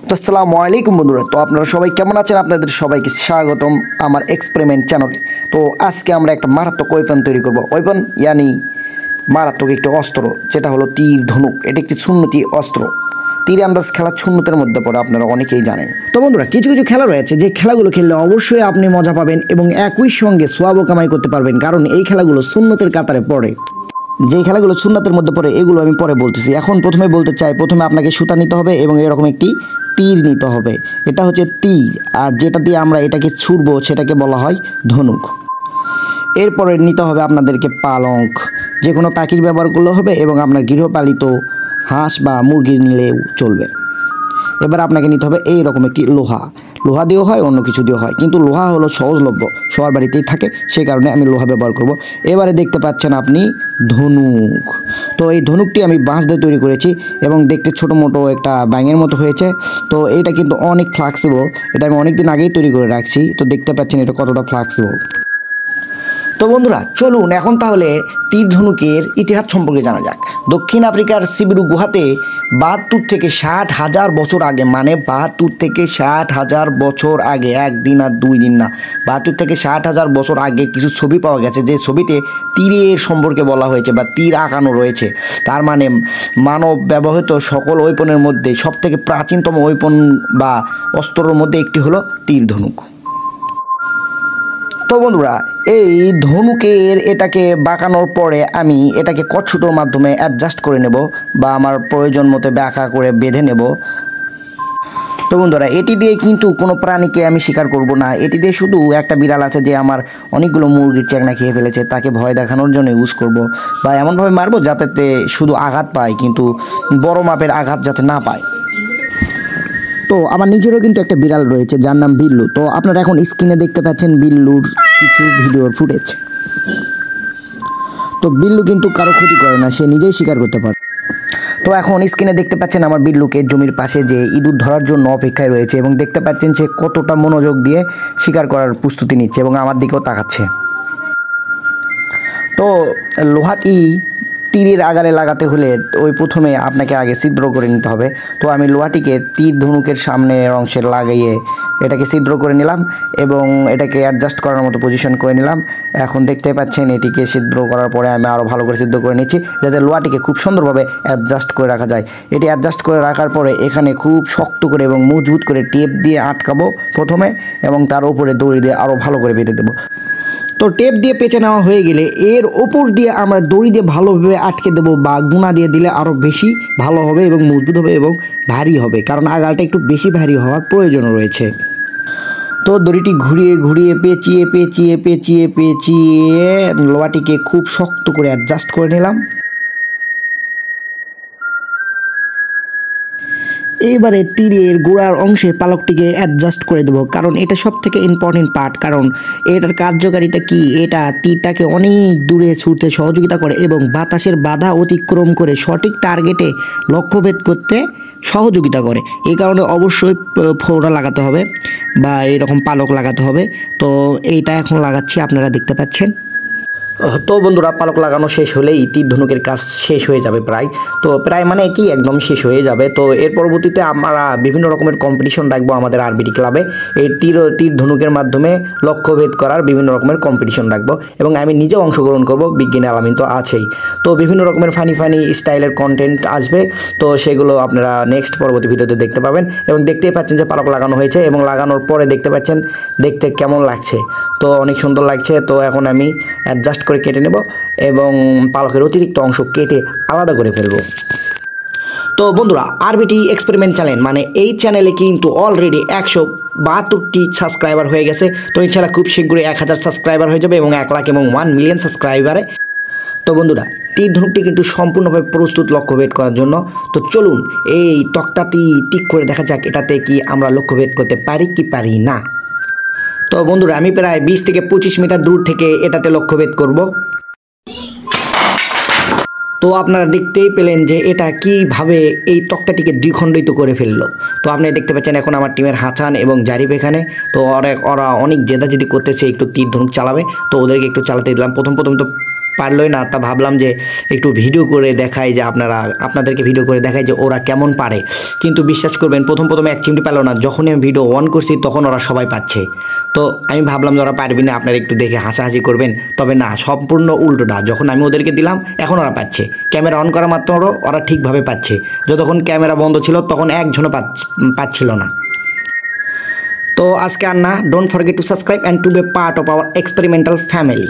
তো আসসালামু আলাইকুম বন্ধুরা। তো আপনারা সবাই কেমন আছেন? আপনাদের সবাইকে স্বাগতম আমার এক্সপেরিমেন্ট চ্যানেলে। তো আজকে আমরা একটা মারাত্মক ওয়েপন তৈরি করব। ওয়েপন ইয়ানি মারাত্মক একটি অস্ত্র, যেটা হলো তীর ধনুক। এটা একটি সুন্নতি অস্ত্র। তীর আন্দাজ খেলা সুন্নতের মধ্যে পড়ে, আপনারা অনেকেই জানেন। তো বন্ধুরা, কিছু কিছু খেলা রয়েছে যে খেলাগুলো খেললে অবশ্যই আপনি মজা পাবেন এবং একই সঙ্গে সোয়াবও কামাই করতে পারবেন, কারণ এই খেলাগুলো সুন্নতের কাতারে পড়ে। যেই খেলাগুলো সুন্নাতের মধ্যে পড়ে এগুলো আমি পরে বলতেছি। এখন প্রথমে বলতে চাই, প্রথমে আপনাকে সুতা নিতে হবে এবং এরকম একটি তীর নিতে হবে। এটা হচ্ছে তীর, আর যেটা দিয়ে আমরা এটাকে ছুড়বো সেটাকে বলা হয় ধনুক। এরপরে নিতে হবে আপনাদেরকে পালঙ্ক, যে কোনো পাখির ব্যবহার করলে হবে এবং আপনার গৃহপালিত হাঁস বা মুরগি নিলেও চলবে। এবার আপনাকে নিতে হবে এইরকম একটি লোহা দিয়েও হয়, অন্য কিছু দিয়েও হয়, কিন্তু লোহা হলো সহজলভ্য, সবার বাড়িতেই থাকে, সেই কারণে আমি লোহা ব্যবহার করব। এবারে দেখতে পাচ্ছেন আপনি ধনুক। তো এই ধনুকটি আমি বাঁশ দিয়ে তৈরি করেছি এবং দেখতে ছোটো মোটো একটা ব্যাঙের মতো হয়েছে। তো এটা কিন্তু অনেক ফ্লেক্সিবল, এটা আমি অনেক দিন আগেই তৈরি করে রাখছি। তো দেখতে পাচ্ছেন এটা কতটা ফ্লেক্সিবল। তো বন্ধুরা, চলুন এখন তাহলে তীর ধনুকের ইতিহাস সম্পর্কে জানা যাক। দক্ষিণ আফ্রিকার সিবিরু গুহাতে ৭২ থেকে ৬০,০০০ বছর আগে, মানে ৭২ থেকে ৬০,০০০ বছর আগে, একদিন আর ২ দিন না, ৭২ থেকে ৬০,০০০ বছর আগে কিছু ছবি পাওয়া গেছে, যে ছবিতে তীরের সম্পর্কে বলা হয়েছে বা তীর আঁকানো রয়েছে। তার মানে মানব ব্যবহৃত সকল ওয়েপনের মধ্যে সবথেকে প্রাচীনতম ওয়েপন বা অস্ত্রের মধ্যে একটি হলো তীর ধনুক। তো বন্ধুরা, এই ধনুকের এটাকে বাঁকানোর পরে আমি এটাকে কটসুটোর মাধ্যমে অ্যাডজাস্ট করে নেব বা আমার প্রয়োজন মতো ব্যাখ্যা করে বেঁধে নেব। তো বন্ধুরা, এটি দিয়ে কিন্তু কোনো প্রাণীকে আমি শিকার করব না। এটি দিয়ে শুধু একটা বিড়াল আছে যে আমার অনেকগুলো মুরগির চেংনা খেয়ে ফেলেছে, তাকে ভয় দেখানোর জন্য ইউজ করব, বা এমনভাবে মারবো যাতে শুধু আঘাত পায়, কিন্তু বড় মাপের আঘাত যাতে না পায়। তো আমার নিজেরও কিন্তু একটা বিড়াল রয়েছে যার নাম বিল্লু। তো আপনারা এখন স্ক্রিনে দেখতে পাচ্ছেন বিল্লুর কিছু ভিডিওর ফুটেজ। তো বিল্লু কিন্তু কারো ক্ষতি করে না, সে নিজেই শিকার করতে পারে। তো এখন স্ক্রিনে দেখতে পাচ্ছেন আমার বিল্লুকে জমির পাশে যে ইঁদুর ধরার জন্য অপেক্ষায় রয়েছে, এবং দেখতে পাচ্ছেন সে কতটা মনোযোগ দিয়ে শিকার করার প্রস্তুতি নিচ্ছে এবং আমার দিকেও তাকাচ্ছে। তো লোহাটি তীরের আগালে লাগাতে হলে ওই প্রথমে আপনাকে আগে ছিদ্র করে নিতে হবে। তো আমি লোহাটিকে তীর ধনুকের সামনের অংশে লাগিয়ে এটাকে ছিদ্র করে নিলাম এবং এটাকে অ্যাডজাস্ট করার মতো পজিশন করে নিলাম। এখন দেখতে পাচ্ছেন এটিকে ছিদ্র করার পরে আমি আরও ভালো করে ছিদ্র করে নিচ্ছি, যাতে লোহাটিকে খুব সুন্দরভাবে অ্যাডজাস্ট করে রাখা যায়। এটি অ্যাডজাস্ট করে রাখার পরে এখানে খুব শক্ত করে এবং মজবুত করে টেপ দিয়ে আটকাবো প্রথমে, এবং তার উপরে দড়ি দিয়ে আরও ভালো করে বেঁধে দেবো। তো টেপ দিয়ে পেঁচে নেওয়া হয়ে গেলে এর ওপর দিয়ে আমরা দড়ি দিয়ে ভালোভাবে আটকে দেবো, বা গুণা দিয়ে দিলে আরও বেশি ভালো হবে এবং মজবুত হবে এবং ভারী হবে, কারণ আগালটা একটু বেশি ভারী হওয়ার প্রয়োজন রয়েছে। তো দড়িটি ঘুরিয়ে ঘুরিয়ে পেঁচিয়ে পেঁচিয়ে পেঁচিয়ে পেঁচিয়ে লোহাটিকে খুব শক্ত করে অ্যাডজাস্ট করে নিলাম। এবারে তীরের গোড়ার অংশে পালকটিকে অ্যাডজাস্ট করে দেবো, কারণ এটা সব থেকে ইম্পর্টেন্ট পার্ট। কারণ এটার কার্যকারিতা কি, এটা তীরটাকে অনেক দূরে ছুটতে সহযোগিতা করে এবং বাতাসের বাধা অতিক্রম করে সঠিক টার্গেটে লক্ষ্যভেদ করতে সহযোগিতা করে। এই কারণে অবশ্যই ফোড়া লাগাতে হবে বা এরকম পালক লাগাতে হবে। তো এইটা এখন লাগাচ্ছি, আপনারা দেখতে পাচ্ছেন। তো বন্ধুরা, পালক লাগানো শেষ হলেই তীর ধনুকের কাজ শেষ হয়ে যাবে প্রায়। তো প্রায় মানে কি একদম শেষ হয়ে যাবে। তো এর পরবর্তীতে আমরা বিভিন্ন রকমের কম্পিটিশন রাখবো আমাদের আরবিটি ক্লাবে। এই তীর ধনুকের মাধ্যমে লক্ষ্যভেদ করার বিভিন্ন রকমের কম্পিটিশন রাখবো এবং আমি নিজেও অংশগ্রহণ করব, বিজ্ঞানী আলামিন তো আছেই। তো বিভিন্ন রকমের ফানি স্টাইলের কন্টেন্ট আসবে, তো সেগুলো আপনারা নেক্সট পরবর্তী ভিডিওতে দেখতে পাবেন। এবং দেখতেই পাচ্ছেন যে পালক লাগানো হয়েছে এবং লাগানোর পরে দেখতে পাচ্ছেন দেখতে কেমন লাগছে। তো অনেক সুন্দর লাগছে। তো এখন আমি অ্যাডজাস্ট করে কেটে নেব এবং পালকের অতিরিক্ত অংশ কেটে আলাদা করে ফেলবো। তো বন্ধুরা, আরবিটি এক্সপেরিমেন্ট চ্যানেল, মানে এই চ্যানেলে কিন্তু অলরেডি 172টি সাবস্ক্রাইবার হয়ে গেছে। তো ইনশাআল্লাহ খুব শীঘ্রই 1000 সাবস্ক্রাইবার হয়ে যাবে এবং 1 লাখ এবং 1 মিলিয়ন সাবস্ক্রাইবারে। তো বন্ধুরা, তীর ধনুকটি কিন্তু সম্পূর্ণভাবে প্রস্তুত লক্ষ্যভেদ করার জন্য। তো চলুন এই তক্তাটি টিক করে দেখা যাক এটাতে কি আমরা লক্ষ্যভেদ করতে পারি কি পারি না। তো বন্ধুরা, আমি প্রায় 20 থেকে 25 মিটার দূর থেকে এটাতে লক্ষ্যভেদ করব। তো আপনারা দেখতেই পেলেন যে এটা কিভাবে এই তক্তাটিকে দ্বিখণ্ডিত করে ফেললো। তো আপনি দেখতে পাচ্ছেন এখন আমার টিমের হাসান এবং জারিফ এখানে। তো ওরা অনেক জেদাজেদি করতেছে একটু তীর ধনুক চালাবে, তো ওদেরকে একটু চালাতে দিলাম। প্রথম তো পারলই না, তা ভাবলাম যে একটু ভিডিও করে দেখাই, যে আপনাদেরকে ভিডিও করে দেখাই যে ওরা কেমন পারে। কিন্তু বিশ্বাস করবেন, প্রথম এক চিমটি পেল না। যখনই আমি ভিডিও অন করছি তখন ওরা সবাই পাচ্ছে। তো আমি ভাবলাম যে ওরা পারবি না, আপনারা একটু দেখে হাসাহাসি করবেন। তবে না, সম্পূর্ণ উল্টোটা। যখন আমি ওদেরকে দিলাম এখন ওরা পাচ্ছে। ক্যামেরা অন করা মাত্র ওরা ঠিকভাবে পাচ্ছে। যতক্ষণ ক্যামেরা বন্ধ ছিল তখন একজনও পাচ্ছিল না। তো আজকে আর না, don't forget to subscribe and to be part of our experimental family.